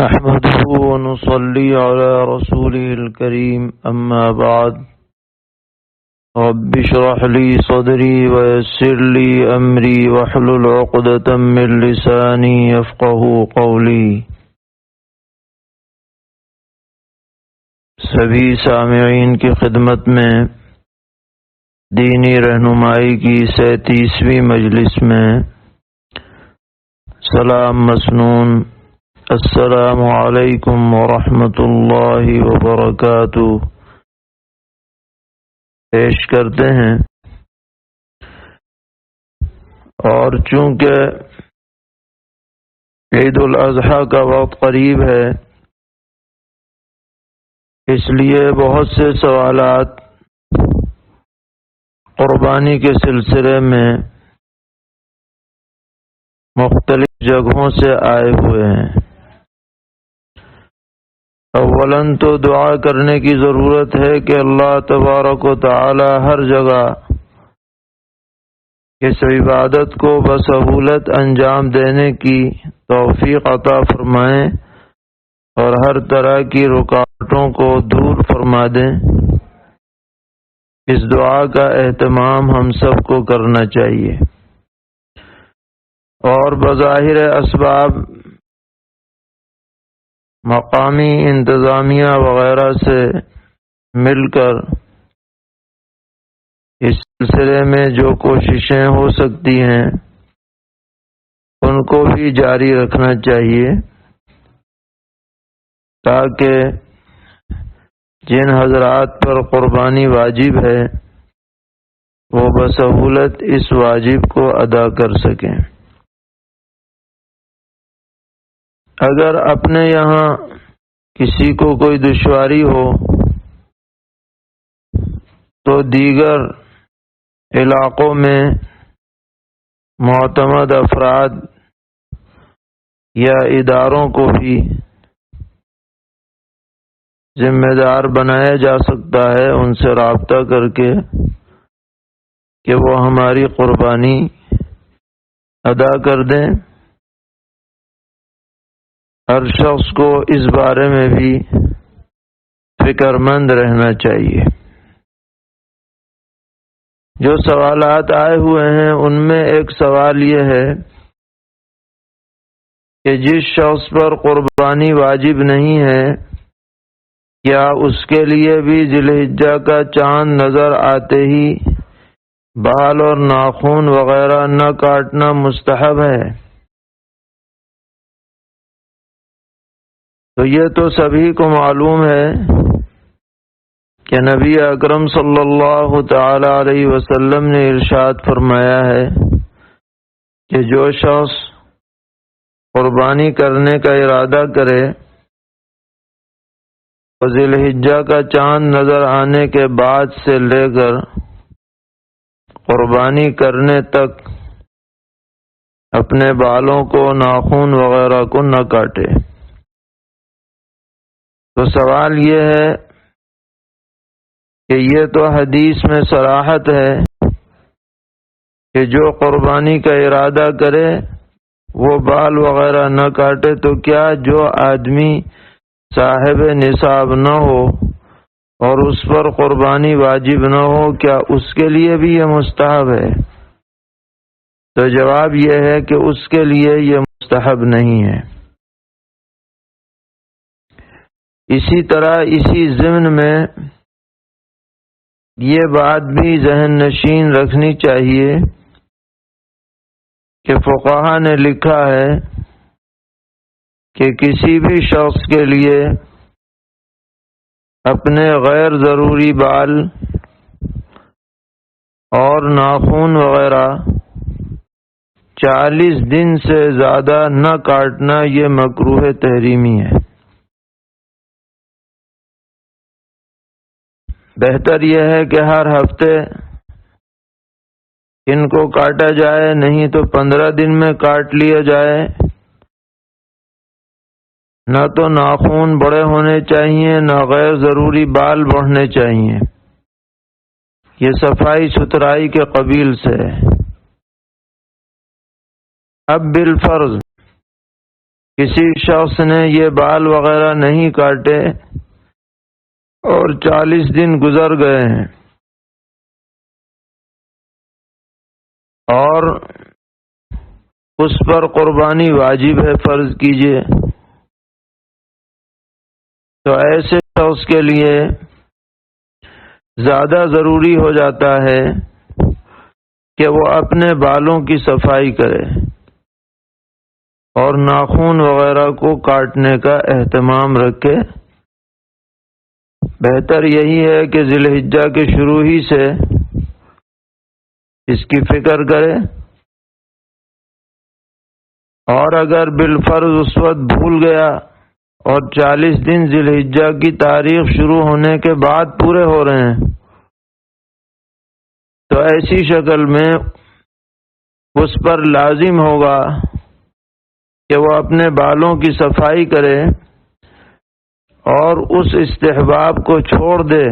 نحمده ونصلي على رسوله الكريم أما بعد رب اشرح لي صدري ويسر لي أمري واحلل عقدة من لساني يفقهوا قولي۔ سبھی سامعین کی خدمت میں دینی رہنمائی کی 37ویں مجلس میں سلام مسنون۔ السلام علیکم ورحمۃ اللہ وبرکاتہ پیش کرتے ہیں، اور چونکہ عید الاضحیٰ کا وقت قریب ہے، اس لیے بہت سے سوالات قربانی کے سلسلے میں مختلف جگہوں سے آئے ہوئے ہیں۔ اولاً تو دعا کرنے کی ضرورت ہے کہ اللہ تبارک و تعالی ہر جگہ اس عبادت کو بسہولت انجام دینے کی توفیق عطا فرمائیں اور ہر طرح کی رکاوٹوں کو دور فرما دیں۔ اس دعا کا اہتمام ہم سب کو کرنا چاہیے، اور بظاہر اسباب مقامی انتظامیہ وغیرہ سے مل کر اس سلسلے میں جو کوششیں ہو سکتی ہیں ان کو بھی جاری رکھنا چاہیے، تاکہ جن حضرات پر قربانی واجب ہے وہ بسہولت اس واجب کو ادا کر سکیں۔ اگر اپنے یہاں کسی کو کوئی دشواری ہو تو دیگر علاقوں میں معتمد افراد یا اداروں کو بھی ذمہ دار بنایا جا سکتا ہے، ان سے رابطہ کر کے کہ وہ ہماری قربانی ادا کر دیں۔ ہر شخص کو اس بارے میں بھی فکر مند رہنا چاہیے۔ جو سوالات آئے ہوئے ہیں ان میں ایک سوال یہ ہے کہ جس شخص پر قربانی واجب نہیں ہے، کیا اس کے لیے بھی ذی الحجہ کا چاند نظر آتے ہی بال اور ناخن وغیرہ نہ کاٹنا مستحب ہے؟ تو یہ تو سبھی کو معلوم ہے کہ نبی اکرم صلی اللہ تعالی علیہ وسلم نے ارشاد فرمایا ہے کہ جو شخص قربانی کرنے کا ارادہ کرے وہ ذی الحجہ کا چاند نظر آنے کے بعد سے لے کر قربانی کرنے تک اپنے بالوں کو، ناخن وغیرہ کو نہ کاٹے۔ تو سوال یہ ہے کہ یہ تو حدیث میں صراحت ہے کہ جو قربانی کا ارادہ کرے وہ بال وغیرہ نہ کاٹے، تو کیا جو آدمی صاحب نصاب نہ ہو اور اس پر قربانی واجب نہ ہو، کیا اس کے لیے بھی یہ مستحب ہے؟ تو جواب یہ ہے کہ اس کے لیے یہ مستحب نہیں ہے۔ اسی طرح اسی ضمن میں یہ بات بھی ذہن نشین رکھنی چاہیے کہ فقہا نے لکھا ہے کہ کسی بھی شخص کے لیے اپنے غیر ضروری بال اور ناخن وغیرہ 40 دن سے زیادہ نہ کاٹنا یہ مکروہ تحریمی ہے۔ بہتر یہ ہے کہ ہر ہفتے ان کو کاٹا جائے، نہیں تو 15 دن میں کاٹ لیا جائے۔ نہ تو ناخن بڑے ہونے چاہیے، نہ غیر ضروری بال بڑھنے چاہیے۔ یہ صفائی ستھرائی کے قبیل سے ہے۔ اب بالفرض کسی شخص نے یہ بال وغیرہ نہیں کاٹے اور 40 دن گزر گئے ہیں اور اس پر قربانی واجب ہے، فرض کیجئے، تو ایسے شخص کے لیے زیادہ ضروری ہو جاتا ہے کہ وہ اپنے بالوں کی صفائی کرے اور ناخن وغیرہ کو کاٹنے کا اہتمام رکھے۔ بہتر یہی ہے کہ ذی الحجہ کے شروع ہی سے اس کی فکر کرے، اور اگر بالفرض اس وقت بھول گیا اور 40 دن ذی الحجہ کی تاریخ شروع ہونے کے بعد پورے ہو رہے ہیں، تو ایسی شکل میں اس پر لازم ہوگا کہ وہ اپنے بالوں کی صفائی کرے اور اس استحباب کو چھوڑ دے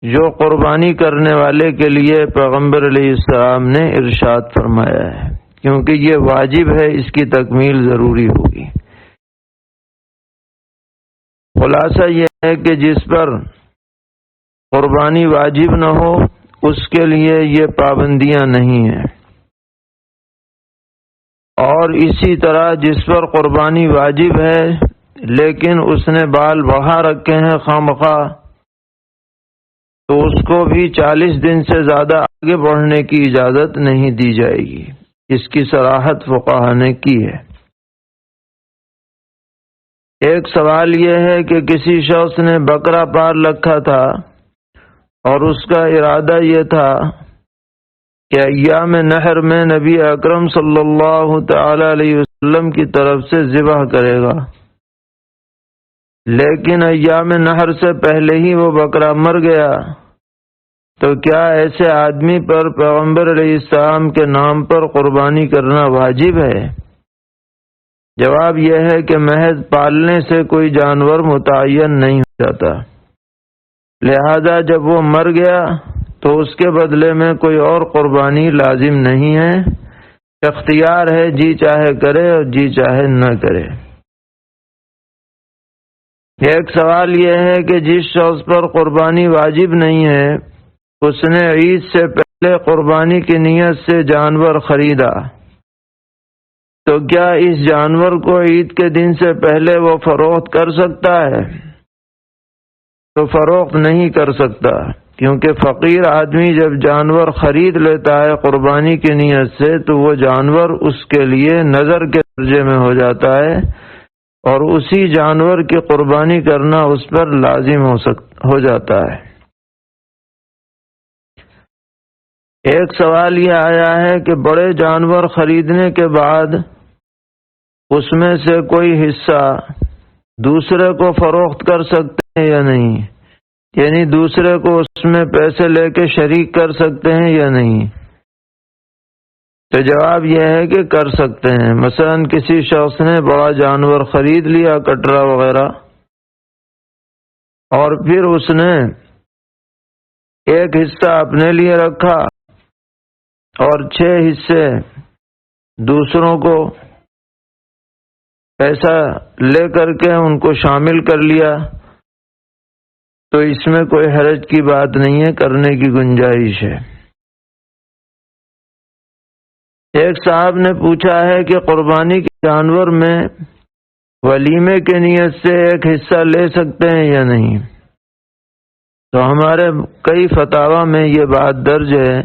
جو قربانی کرنے والے کے لیے پیغمبر علیہ السلام نے ارشاد فرمایا ہے، کیونکہ یہ واجب ہے، اس کی تکمیل ضروری ہوگی۔ خلاصہ یہ ہے کہ جس پر قربانی واجب نہ ہو اس کے لیے یہ پابندیاں نہیں ہیں، اور اسی طرح جس پر قربانی واجب ہے لیکن اس نے بال بڑھا رکھے ہیں خواہ تو اس کو بھی 40 دن سے زیادہ آگے بڑھنے کی اجازت نہیں دی جائے گی، اس کی صراحت فقہا نے کی ہے۔ ایک سوال یہ ہے کہ کسی شخص نے بکرا پال رکھا تھا اور اس کا ارادہ یہ تھا کہ ایام نحر میں نبی اکرم صلی اللہ تعالی علیہ وسلم کی طرف سے ذبح کرے گا، لیکن ایام نحر سے پہلے ہی وہ بکرا مر گیا، تو کیا ایسے آدمی پر پیغمبر علیہ السلام کے نام پر قربانی کرنا واجب ہے؟ جواب یہ ہے کہ محض پالنے سے کوئی جانور متعین نہیں ہو جاتا، لہذا جب وہ مر گیا تو اس کے بدلے میں کوئی اور قربانی لازم نہیں ہے، اختیار ہے، جی چاہے کرے اور جی چاہے نہ کرے۔ ایک سوال یہ ہے کہ جس شخص پر قربانی واجب نہیں ہے اس نے عید سے پہلے قربانی کی نیت سے جانور خریدا، تو کیا اس جانور کو عید کے دن سے پہلے وہ فروخت کر سکتا ہے؟ تو فروخت نہیں کر سکتا، کیونکہ فقیر آدمی جب جانور خرید لیتا ہے قربانی کی نیت سے تو وہ جانور اس کے لیے نظر کے درجے میں ہو جاتا ہے اور اسی جانور کی قربانی کرنا اس پر لازم ہو جاتا ہے۔ ایک سوال یہ آیا ہے کہ بڑے جانور خریدنے کے بعد اس میں سے کوئی حصہ دوسرے کو فروخت کر سکتے ہیں یا نہیں، یعنی دوسرے کو اس میں پیسے لے کے شریک کر سکتے ہیں یا نہیں؟ تو جواب یہ ہے کہ کر سکتے ہیں۔ مثلا کسی شخص نے بڑا جانور خرید لیا، کٹرا وغیرہ، اور پھر اس نے ایک حصہ اپنے لیے رکھا اور 6 حصے دوسروں کو پیسہ لے کر کے ان کو شامل کر لیا، تو اس میں کوئی حرج کی بات نہیں ہے، کرنے کی گنجائش ہے۔ ایک صاحب نے پوچھا ہے کہ قربانی کے جانور میں ولیمے کی نیت سے ایک حصہ لے سکتے ہیں یا نہیں؟ تو ہمارے کئی فتاوی میں یہ بات درج ہے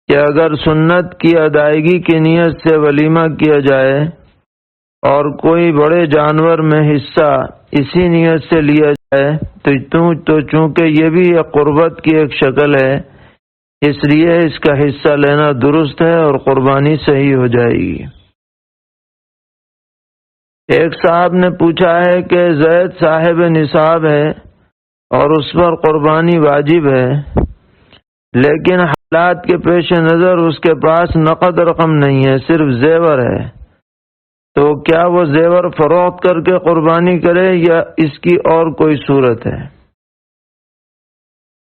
کہ اگر سنت کی ادائیگی کی نیت سے ولیمہ کیا جائے اور کوئی بڑے جانور میں حصہ اسی نیت سے لیا جائے تو چونکہ یہ بھی ایک قربت کی ایک شکل ہے، اس لیے اس کا حصہ لینا درست ہے اور قربانی صحیح ہو جائے گی۔ ایک صاحب نے پوچھا ہے کہ زید صاحب نصاب ہے اور اس پر قربانی واجب ہے، لیکن حالات کے پیش نظر اس کے پاس نقد رقم نہیں ہے، صرف زیور ہے، تو کیا وہ زیور فروخت کر کے قربانی کرے یا اس کی اور کوئی صورت ہے؟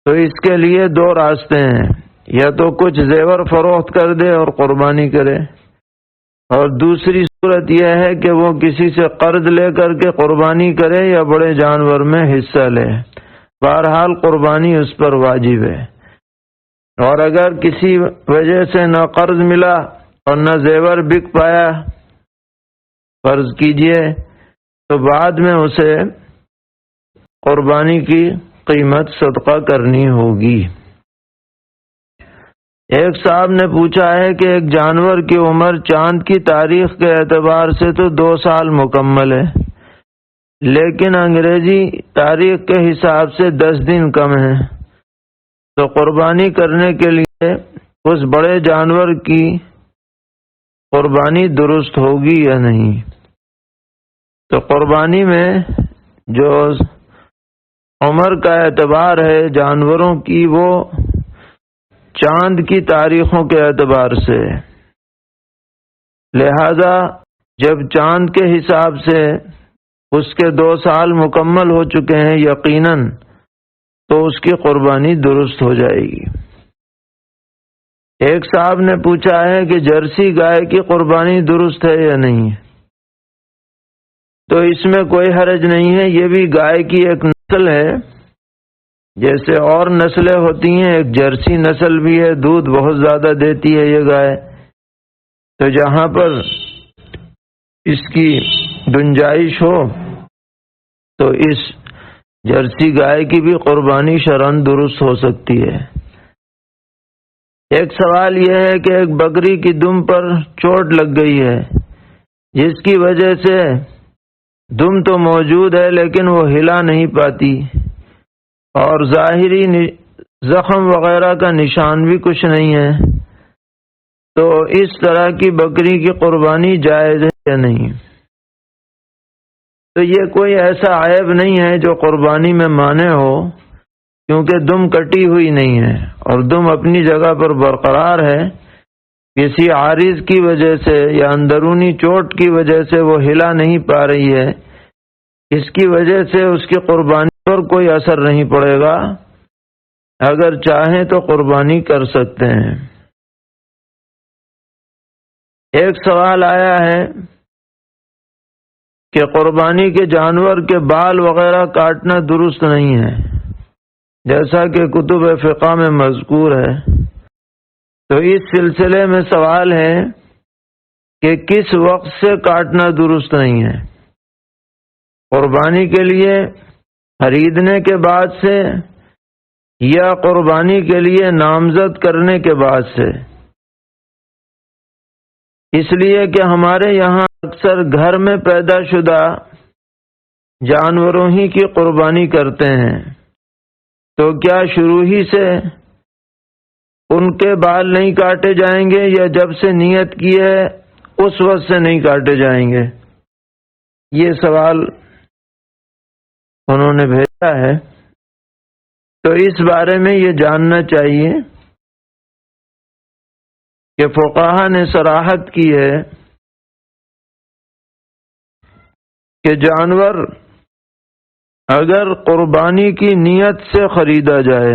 تو اس کے لیے 2 راستے ہیں، یا تو کچھ زیور فروخت کر دے اور قربانی کرے، اور دوسری صورت یہ ہے کہ وہ کسی سے قرض لے کر کے قربانی کرے یا بڑے جانور میں حصہ لے، بہرحال قربانی اس پر واجب ہے۔ اور اگر کسی وجہ سے نہ قرض ملا اور نہ زیور بک پایا، فرض کیجئے، تو بعد میں اسے قربانی کی قیمت صدقہ کرنی ہوگی۔ ایک صاحب نے پوچھا ہے کہ ایک جانور کی عمر چاند کی تاریخ کے اعتبار سے تو 2 سال مکمل ہے، لیکن انگریزی تاریخ کے حساب سے 10 دن کم ہے، تو قربانی کرنے کے لیے اس بڑے جانور کی قربانی درست ہوگی یا نہیں؟ تو قربانی میں جو عمر کا اعتبار ہے جانوروں کی، وہ چاند کی تاریخوں کے اعتبار سے، لہذا جب چاند کے حساب سے اس کے 2 سال مکمل ہو چکے ہیں یقیناً، تو اس کی قربانی درست ہو جائے گی۔ ایک صاحب نے پوچھا ہے کہ جرسی گائے کی قربانی درست ہے یا نہیں؟ تو اس میں کوئی حرج نہیں ہے، یہ بھی گائے کی ایک نسل ہے، جیسے اور نسلیں ہوتی ہیں، ایک جرسی نسل بھی ہے، دودھ بہت زیادہ دیتی ہے یہ گائے، تو جہاں پر اس کی گنجائش ہو تو اس جرسی گائے کی بھی قربانی شرعاً درست ہو سکتی ہے۔ ایک سوال یہ ہے کہ ایک بکری کی دم پر چوٹ لگ گئی ہے، جس کی وجہ سے دم تو موجود ہے لیکن وہ ہلا نہیں پاتی، اور ظاہری زخم وغیرہ کا نشان بھی کچھ نہیں ہے، تو اس طرح کی بکری کی قربانی جائز ہے یا نہیں؟ تو یہ کوئی ایسا عیب نہیں ہے جو قربانی میں مانع ہو، کیونکہ دم کٹی ہوئی نہیں ہے اور دم اپنی جگہ پر برقرار ہے، کسی عارض کی وجہ سے یا اندرونی چوٹ کی وجہ سے وہ ہلا نہیں پا رہی ہے، اس کی وجہ سے اس کی قربانی پر کوئی اثر نہیں پڑے گا، اگر چاہیں تو قربانی کر سکتے ہیں۔ ایک سوال آیا ہے کہ قربانی کے جانور کے بال وغیرہ کاٹنا درست نہیں ہے، جیسا کہ کتب فقہ میں مذکور ہے، تو اس سلسلے میں سوال ہے کہ کس وقت سے کاٹنا درست نہیں ہے؟ قربانی کے لیے خریدنے کے بعد سے یا قربانی کے لیے نامزد کرنے کے بعد سے؟ اس لیے کہ ہمارے یہاں اکثر گھر میں پیدا شدہ جانوروں ہی کی قربانی کرتے ہیں، تو کیا شروع ہی سے ان کے بال نہیں کاٹے جائیں گے یا جب سے نیت کی ہے اس وقت سے نہیں کاٹے جائیں گے؟ یہ سوال انہوں نے بھیجا ہے، تو اس بارے میں یہ جاننا چاہیے کہ فقہا نے صراحت کی ہے کہ جانور اگر قربانی کی نیت سے خریدا جائے،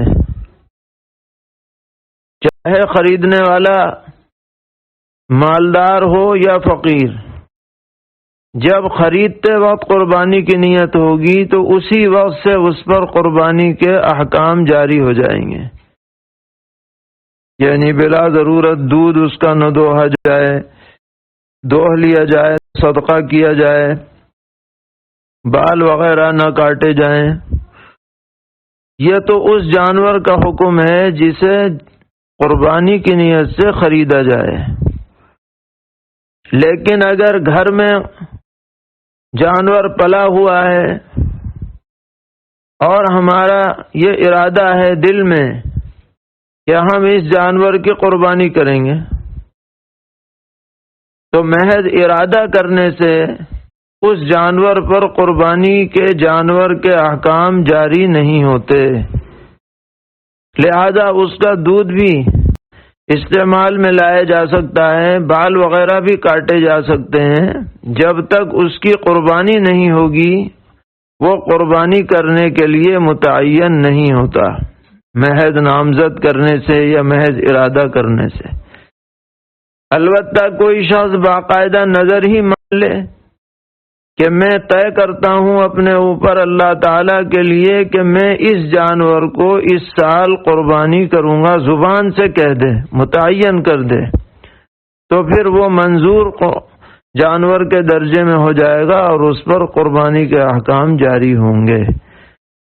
چاہے خریدنے والا مالدار ہو یا فقیر، جب خریدتے وقت قربانی کی نیت ہوگی تو اسی وقت سے اس پر قربانی کے احکام جاری ہو جائیں گے، یعنی بلا ضرورت دودھ اس کا نہ دوہا جائے، دوہ لیا جائے، صدقہ کیا جائے، بال وغیرہ نہ کاٹے جائیں۔ یہ تو اس جانور کا حکم ہے جسے قربانی کی نیت سے خریدا جائے، لیکن اگر گھر میں جانور پلا ہوا ہے اور ہمارا یہ ارادہ ہے دل میں کہ ہم اس جانور کی قربانی کریں گے، تو محض ارادہ کرنے سے اس جانور پر قربانی کے جانور کے احکام جاری نہیں ہوتے، لہذا اس کا دودھ بھی استعمال میں لایا جا سکتا ہے، بال وغیرہ بھی کاٹے جا سکتے ہیں، جب تک اس کی قربانی نہیں ہوگی وہ قربانی کرنے کے لیے متعین نہیں ہوتا، محض نامزد کرنے سے یا محض ارادہ کرنے سے۔ البتہ کوئی شخص باقاعدہ نظر ہی مان لے کہ میں طے کرتا ہوں اپنے اوپر اللہ تعالیٰ کے لیے کہ میں اس جانور کو اس سال قربانی کروں گا، زبان سے کہہ دے، متعین کر دے، تو پھر وہ منظور جانور کے درجے میں ہو جائے گا اور اس پر قربانی کے احکام جاری ہوں گے۔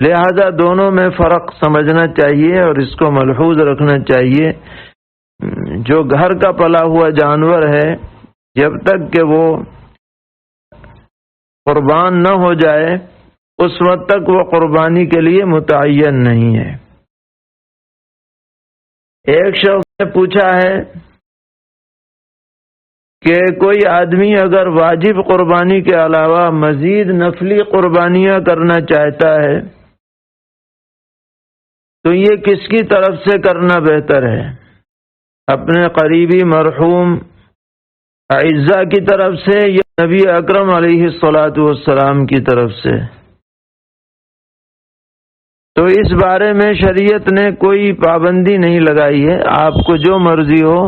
لہذا دونوں میں فرق سمجھنا چاہیے اور اس کو ملحوظ رکھنا چاہیے۔ جو گھر کا پلا ہوا جانور ہے، جب تک کہ وہ قربان نہ ہو جائے اس وقت تک وہ قربانی کے لیے متعین نہیں ہے۔ ایک شخص نے پوچھا ہے کہ کوئی آدمی اگر واجب قربانی کے علاوہ مزید نفلی قربانیاں کرنا چاہتا ہے تو یہ کس کی طرف سے کرنا بہتر ہے؟ اپنے قریبی مرحوم اعزاء کی طرف سے یا نبی اکرم علیہ الصلاۃ والسلام کی طرف سے؟ تو اس بارے میں شریعت نے کوئی پابندی نہیں لگائی ہے، آپ کو جو مرضی ہو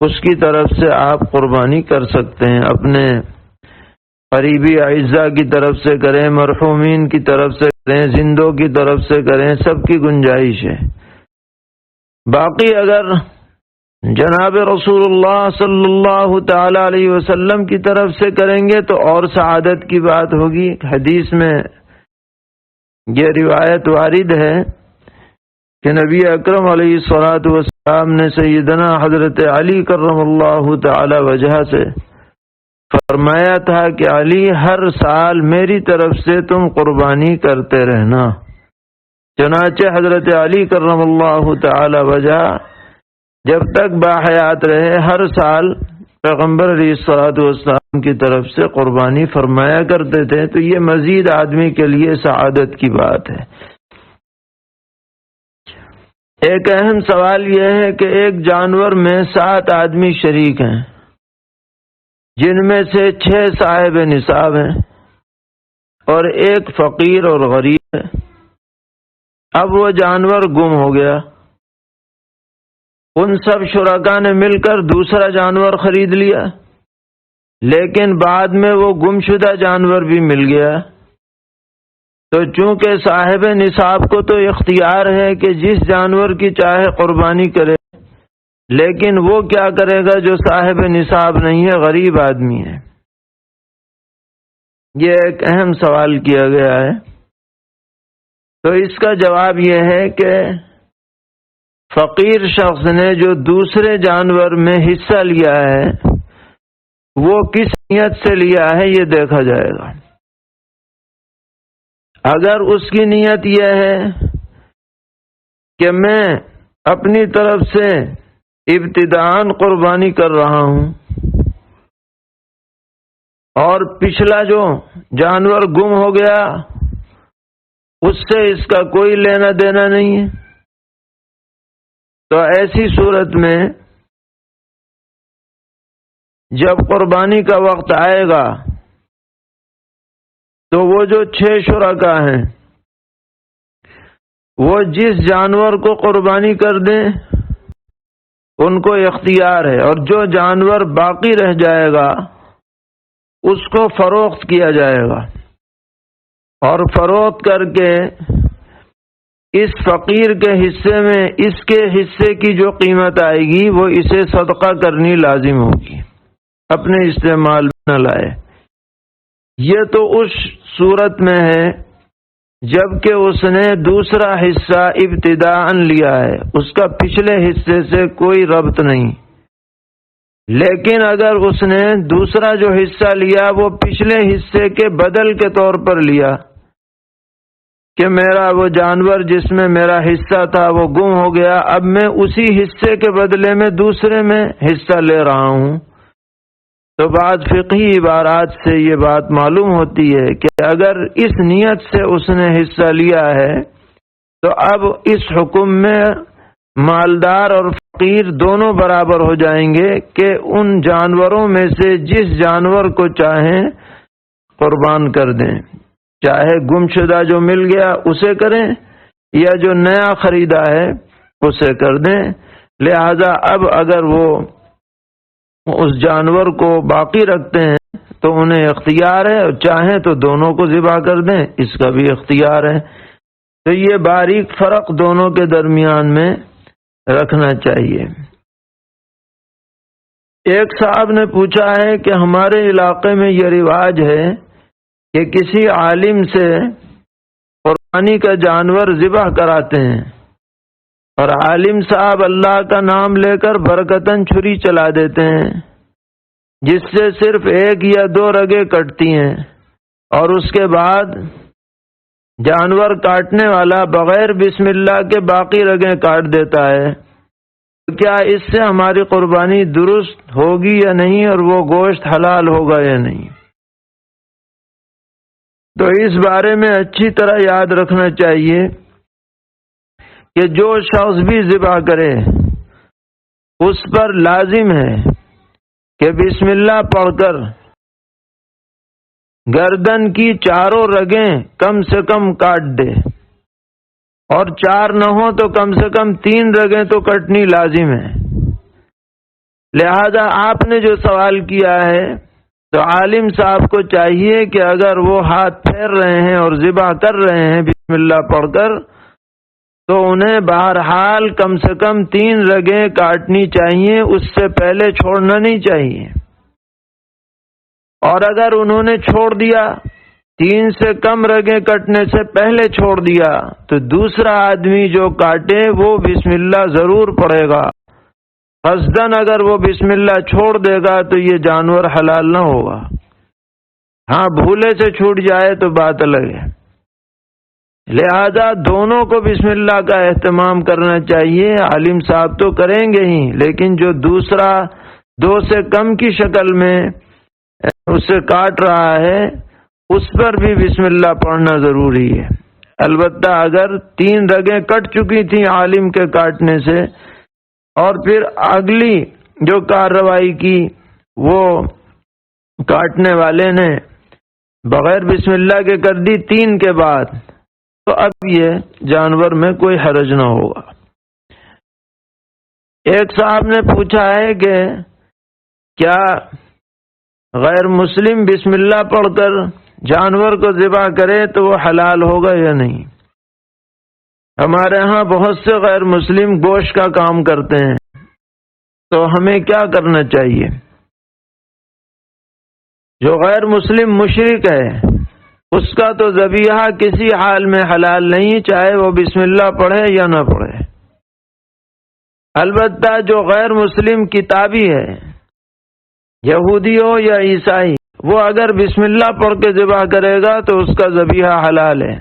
اس کی طرف سے آپ قربانی کر سکتے ہیں، اپنے قریبی اعزاء کی طرف سے کریں، مرحومین کی طرف سے کریں، زندوں کی طرف سے کریں، سب کی گنجائش ہے۔ باقی اگر جناب رسول اللہ صلی اللہ تعالی علیہ وسلم کی طرف سے کریں گے تو اور سعادت کی بات ہوگی۔ حدیث میں یہ روایت وارد ہے کہ نبی اکرم علیہ الصلاۃ والسلام نے سیدنا حضرت علی کرم اللہ تعالی وجہ سے فرمایا تھا کہ علی ہر سال میری طرف سے تم قربانی کرتے رہنا۔ چنانچہ حضرت علی کرم اللہ تعالی وجہ جب تک باحیات رہے ہر سال پیغمبر علیہ الصلوۃ والسلام کی طرف سے قربانی فرمایا کرتے تھے، تو یہ مزید آدمی کے لیے سعادت کی بات ہے۔ ایک اہم سوال یہ ہے کہ ایک جانور میں 7 آدمی شریک ہیں جن میں سے 6 صاحب نصاب ہیں اور ایک فقیر اور غریب ہے۔ اب وہ جانور گم ہو گیا، ان سب شرکاء نے مل کر دوسرا جانور خرید لیا، لیکن بعد میں وہ گمشدہ جانور بھی مل گیا۔ تو چونکہ صاحب نصاب کو تو اختیار ہے کہ جس جانور کی چاہے قربانی کرے، لیکن وہ کیا کرے گا جو صاحب نصاب نہیں ہے، غریب آدمی ہے؟ یہ ایک اہم سوال کیا گیا ہے۔ تو اس کا جواب یہ ہے کہ فقیر شخص نے جو دوسرے جانور میں حصہ لیا ہے وہ کس نیت سے لیا ہے یہ دیکھا جائے گا۔ اگر اس کی نیت یہ ہے کہ میں اپنی طرف سے ابتداءً قربانی کر رہا ہوں اور پچھلا جو جانور گم ہو گیا اس سے اس کا کوئی لینا دینا نہیں ہے، تو ایسی صورت میں جب قربانی کا وقت آئے گا تو وہ جو 6 شرکاء ہیں وہ جس جانور کو قربانی کر دیں ان کو اختیار ہے، اور جو جانور باقی رہ جائے گا اس کو فروخت کیا جائے گا، اور فروخت کر کے اس فقیر کے حصے میں اس کے حصے کی جو قیمت آئے گی وہ اسے صدقہ کرنی لازم ہوگی، اپنے استعمال میں نہ لائے۔ یہ تو اس صورت میں ہے جب کہ اس نے دوسرا حصہ ابتداءً لیا ہے، اس کا پچھلے حصے سے کوئی ربط نہیں۔ لیکن اگر اس نے دوسرا جو حصہ لیا وہ پچھلے حصے کے بدل کے طور پر لیا کہ میرا وہ جانور جس میں میرا حصہ تھا وہ گم ہو گیا، اب میں اسی حصے کے بدلے میں دوسرے میں حصہ لے رہا ہوں، تو بعض فقہی عبارات سے یہ بات معلوم ہوتی ہے کہ اگر اس نیت سے اس نے حصہ لیا ہے تو اب اس حکم میں مالدار اور فقیر دونوں برابر ہو جائیں گے کہ ان جانوروں میں سے جس جانور کو چاہیں قربان کر دیں، چاہے گمشدہ جو مل گیا اسے کریں یا جو نیا خریدا ہے اسے کر دیں۔ لہذا اب اگر وہ اس جانور کو باقی رکھتے ہیں تو انہیں اختیار ہے، اور چاہیں تو دونوں کو ذبح کر دیں، اس کا بھی اختیار ہے۔ تو یہ باریک فرق دونوں کے درمیان میں رکھنا چاہیے۔ ایک صاحب نے پوچھا ہے کہ ہمارے علاقے میں یہ رواج ہے کہ کسی عالم سے قربانی کا جانور ذبح کراتے ہیں، اور عالم صاحب اللہ کا نام لے کر برکتاً چھری چلا دیتے ہیں، جس سے صرف 1 یا 2 رگیں کٹتی ہیں، اور اس کے بعد جانور کاٹنے والا بغیر بسم اللہ کے باقی رگیں کاٹ دیتا ہے۔ کیا اس سے ہماری قربانی درست ہوگی یا نہیں، اور وہ گوشت حلال ہوگا یا نہیں؟ تو اس بارے میں اچھی طرح یاد رکھنا چاہیے کہ جو شخص بھی ذبح کرے اس پر لازم ہے کہ بسم اللہ پڑھ کر گردن کی چاروں رگیں کم سے کم کاٹ دے، اور 4 نہ ہو تو کم سے کم 3 رگیں تو کٹنی لازم ہے۔ لہذا آپ نے جو سوال کیا ہے تو عالم صاحب کو چاہیے کہ اگر وہ ہاتھ پھیر رہے ہیں اور ذبح کر رہے ہیں بسم اللہ پڑھ کر، تو انہیں بہرحال کم سے کم 3 رگیں کاٹنی چاہیے، اس سے پہلے چھوڑنا نہیں چاہیے۔ اور اگر انہوں نے چھوڑ دیا، 3 سے کم رگیں کٹنے سے پہلے چھوڑ دیا، تو دوسرا آدمی جو کاٹے وہ بسم اللہ ضرور پڑھے گا۔ قصداً اگر وہ بسم اللہ چھوڑ دے گا تو یہ جانور حلال نہ ہوگا۔ ہاں بھولے سے چھوٹ جائے تو بات الگ ہے۔ لہذا دونوں کو بسم اللہ کا اہتمام کرنا چاہیے۔ عالم صاحب تو کریں گے ہی، لیکن جو دوسرا 2 سے کم کی شکل میں اسے کاٹ رہا ہے اس پر بھی بسم اللہ پڑھنا ضروری ہے۔ البتہ اگر 3 رگیں کٹ چکی تھیں عالم کے کاٹنے سے، اور پھر اگلی جو کارروائی کی وہ کاٹنے والے نے بغیر بسم اللہ کے کر دی 3 کے بعد، تو اب یہ جانور میں کوئی حرج نہ ہوگا۔ ایک صاحب نے پوچھا ہے کہ کیا غیر مسلم بسم اللہ پڑھ کر جانور کو ذبح کرے تو وہ حلال ہوگا یا نہیں؟ ہمارے ہاں بہت سے غیر مسلم گوشت کا کام کرتے ہیں، تو ہمیں کیا کرنا چاہیے؟ جو غیر مسلم مشرک ہے اس کا تو ذبیحہ کسی حال میں حلال نہیں، چاہے وہ بسم اللہ پڑھے یا نہ پڑھے۔ البتہ جو غیر مسلم کتابی ہے، یہودی ہو یا عیسائی، وہ اگر بسم اللہ پڑھ کے ذبح کرے گا تو اس کا ذبیحہ حلال ہے۔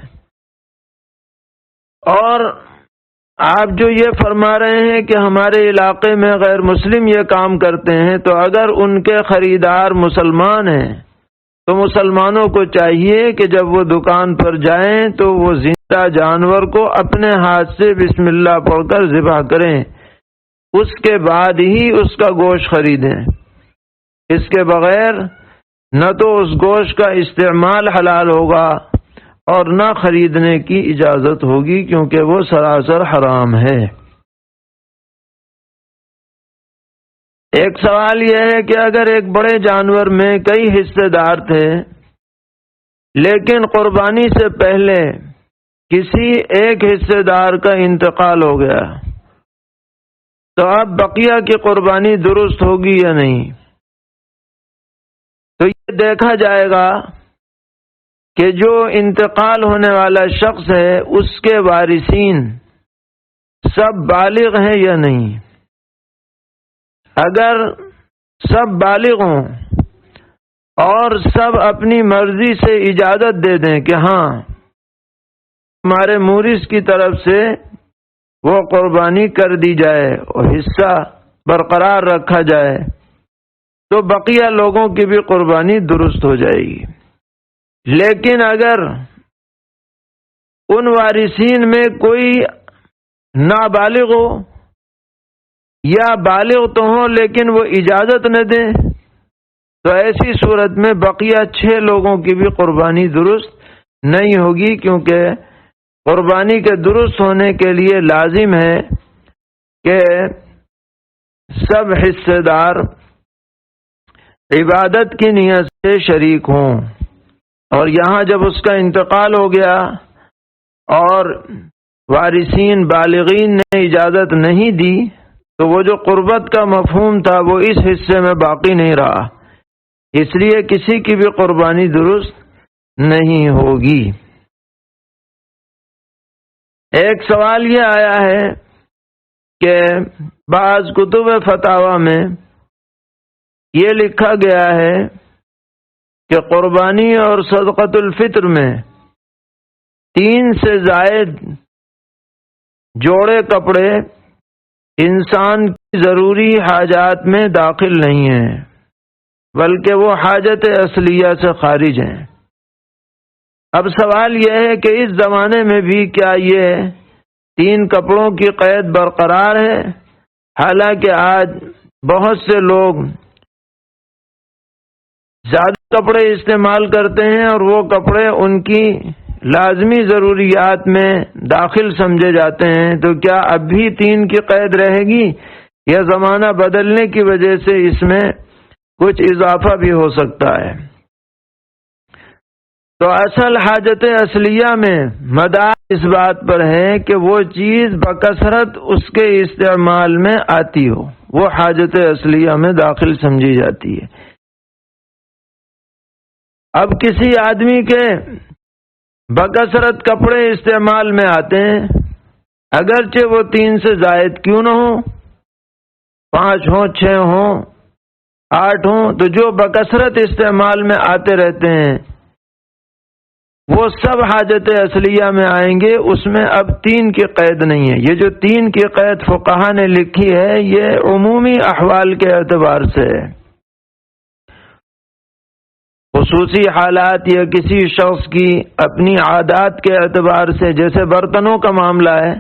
اور آپ جو یہ فرما رہے ہیں کہ ہمارے علاقے میں غیر مسلم یہ کام کرتے ہیں، تو اگر ان کے خریدار مسلمان ہیں تو مسلمانوں کو چاہیے کہ جب وہ دکان پر جائیں تو وہ زندہ جانور کو اپنے ہاتھ سے بسم اللہ پڑھ کر ذبح کریں، اس کے بعد ہی اس کا گوشت خریدیں۔ اس کے بغیر نہ تو اس گوشت کا استعمال حلال ہوگا اور نہ خریدنے کی اجازت ہوگی، کیونکہ وہ سراسر حرام ہے۔ ایک سوال یہ ہے کہ اگر ایک بڑے جانور میں کئی حصے دار تھے، لیکن قربانی سے پہلے کسی ایک حصے دار کا انتقال ہو گیا، تو اب بقیہ کی قربانی درست ہوگی یا نہیں؟ تو یہ دیکھا جائے گا کہ جو انتقال ہونے والا شخص ہے اس کے وارثین سب بالغ ہیں یا نہیں۔ اگر سب بالغ ہوں اور سب اپنی مرضی سے اجازت دے دیں کہ ہاں ہمارے مورث کی طرف سے وہ قربانی کر دی جائے اور حصہ برقرار رکھا جائے، تو بقیہ لوگوں کی بھی قربانی درست ہو جائے گی۔ لیکن اگر ان وارثین میں کوئی نابالغ ہو یا بالغ تو ہو لیکن وہ اجازت نہ دیں، تو ایسی صورت میں بقیہ 6 لوگوں کی بھی قربانی درست نہیں ہوگی، کیونکہ قربانی کے درست ہونے کے لیے لازم ہے کہ سب حصے دار عبادت کی نیت سے شریک ہوں، اور یہاں جب اس کا انتقال ہو گیا اور وارثین بالغین نے اجازت نہیں دی تو وہ جو قربت کا مفہوم تھا وہ اس حصے میں باقی نہیں رہا، اس لیے کسی کی بھی قربانی درست نہیں ہوگی۔ ایک سوال یہ آیا ہے کہ بعض کتب فتاوی میں یہ لکھا گیا ہے کہ قربانی اور صدقۃ الفطر میں 3 سے زائد جوڑے کپڑے انسان کی ضروری حاجات میں داخل نہیں ہیں، بلکہ وہ حاجت اصلیہ سے خارج ہیں۔ اب سوال یہ ہے کہ اس زمانے میں بھی کیا یہ 3 کپڑوں کی قید برقرار ہے؟ حالانکہ آج بہت سے لوگ زیادہ کپڑے استعمال کرتے ہیں اور وہ کپڑے ان کی لازمی ضروریات میں داخل سمجھے جاتے ہیں، تو کیا اب بھی 3 کی قید رہے گی یا زمانہ بدلنے کی وجہ سے اس میں کچھ اضافہ بھی ہو سکتا ہے؟ تو اصل حاجت اصلیہ میں مدار اس بات پر ہے کہ وہ چیز بکثرت اس کے استعمال میں آتی ہو، وہ حاجت اصلیہ میں داخل سمجھی جاتی ہے۔ اب کسی آدمی کے بکثرت کپڑے استعمال میں آتے ہیں، اگرچہ وہ 3 سے زائد کیوں نہ ہوں، 5 ہوں، 6 ہوں، 8 ہوں، تو جو بکثرت استعمال میں آتے رہتے ہیں وہ سب حاجت اصلیہ میں آئیں گے، اس میں اب 3 کی قید نہیں ہے۔ یہ جو 3 کی قید فقہا نے لکھی ہے یہ عمومی احوال کے اعتبار سے ہے، خصوصی حالات یا کسی شخص کی اپنی عادات کے اعتبار سے، جیسے برتنوں کا معاملہ ہے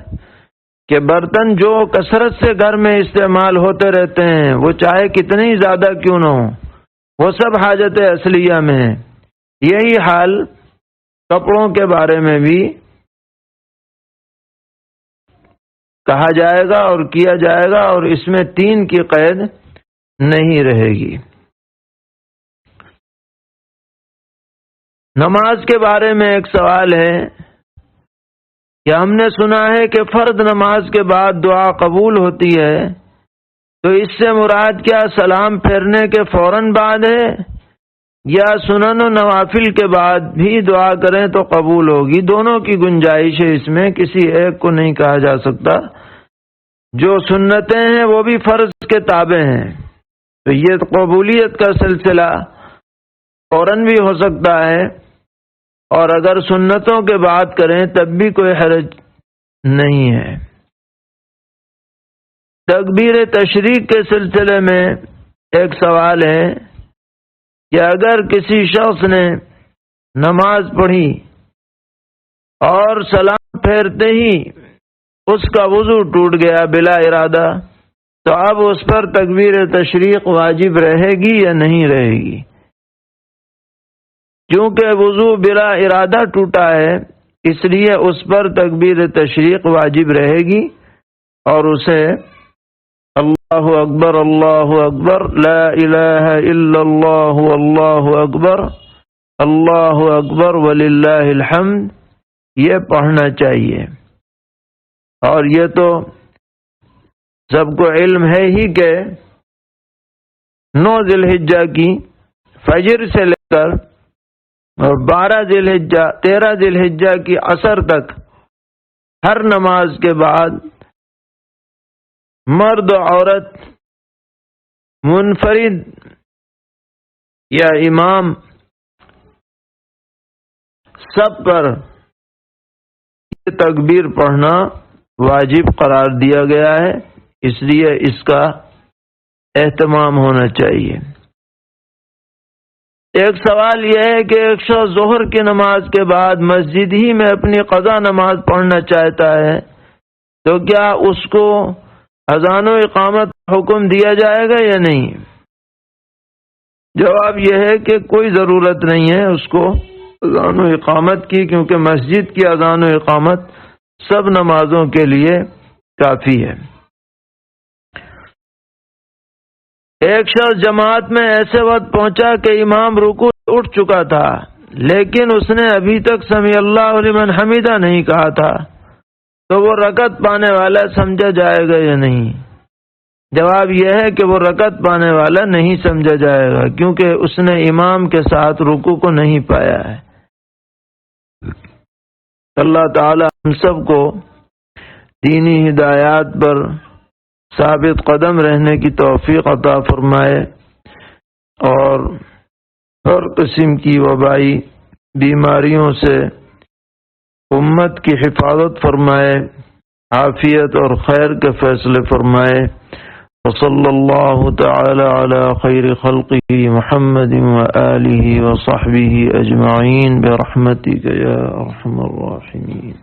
کہ برتن جو کثرت سے گھر میں استعمال ہوتے رہتے ہیں وہ چاہے کتنے ہی زیادہ کیوں نہ ہوں وہ سب حاجت اصلیہ میں ہیں۔ یہی حال کپڑوں کے بارے میں بھی کہا جائے گا اور کیا جائے گا، اور اس میں 3 کی قید نہیں رہے گی۔ نماز کے بارے میں ایک سوال ہے کہ ہم نے سنا ہے کہ فرض نماز کے بعد دعا قبول ہوتی ہے، تو اس سے مراد کیا سلام پھیرنے کے فوراً بعد ہے یا سنن و نوافل کے بعد بھی دعا کریں تو قبول ہوگی؟ دونوں کی گنجائش ہے، اس میں کسی ایک کو نہیں کہا جا سکتا۔ جو سنتیں ہیں وہ بھی فرض کے تابع ہیں، تو یہ قبولیت کا سلسلہ فوراً بھی ہو سکتا ہے، اور اگر سنتوں کے بعد کریں تب بھی کوئی حرج نہیں ہے۔ تکبیر تشریق کے سلسلے میں ایک سوال ہے کہ اگر کسی شخص نے نماز پڑھی اور سلام پھیرتے ہی اس کا وضو ٹوٹ گیا بلا ارادہ، تو اب اس پر تکبیر تشریق واجب رہے گی یا نہیں رہے گی؟ کیونکہ وضو بلا ارادہ ٹوٹا ہے اس لیے اس پر تکبیر تشریق واجب رہے گی، اور اسے اللہ اکبر اللہ اکبر لا الہ الا اللہ اللہ اکبر وللہ الحمد یہ پڑھنا چاہیے۔ اور یہ تو سب کو علم ہے ہی کہ 9 ذی الحجہ کی فجر سے لے کر اور 12 ذی الحجہ 13 ذی الحجہ کی عصر تک ہر نماز کے بعد مرد و عورت منفرد یا امام سب پر یہ تکبیر پڑھنا واجب قرار دیا گیا ہے، اس لیے اس کا اہتمام ہونا چاہیے۔ ایک سوال یہ ہے کہ ایک شخص ظہر کی نماز کے بعد مسجد ہی میں اپنی قضا نماز پڑھنا چاہتا ہے، تو کیا اس کو اذان و اقامت حکم دیا جائے گا یا نہیں؟ جواب یہ ہے کہ کوئی ضرورت نہیں ہے اس کو اذان و اقامت کی، کیونکہ مسجد کی اذان و اقامت سب نمازوں کے لیے کافی ہے۔ ایک شخص جماعت میں ایسے وقت پہنچا کہ امام رکوع اٹھ چکا تھا، لیکن اس نے ابھی تک سمیع اللہ لمن حمیدہ نہیں کہا تھا، تو وہ رکعت پانے والا سمجھا جائے گا یا نہیں؟ جواب یہ ہے کہ وہ رکعت پانے والا نہیں سمجھا جائے گا، کیونکہ اس نے امام کے ساتھ رکوع کو نہیں پایا ہے۔ اللہ تعالی ہم سب کو دینی ہدایات پر ثابت قدم رہنے کی توفیق عطا فرمائے، اور ہر قسم کی وبائی بیماریوں سے امت کی حفاظت فرمائے، عافیت اور خیر کے فیصلے فرمائے۔ وصلی اللہ تعالی علی خیر خلقہ محمد وآلہ وصحبہ اجمعین برحمتک یا ارحم الراحمین۔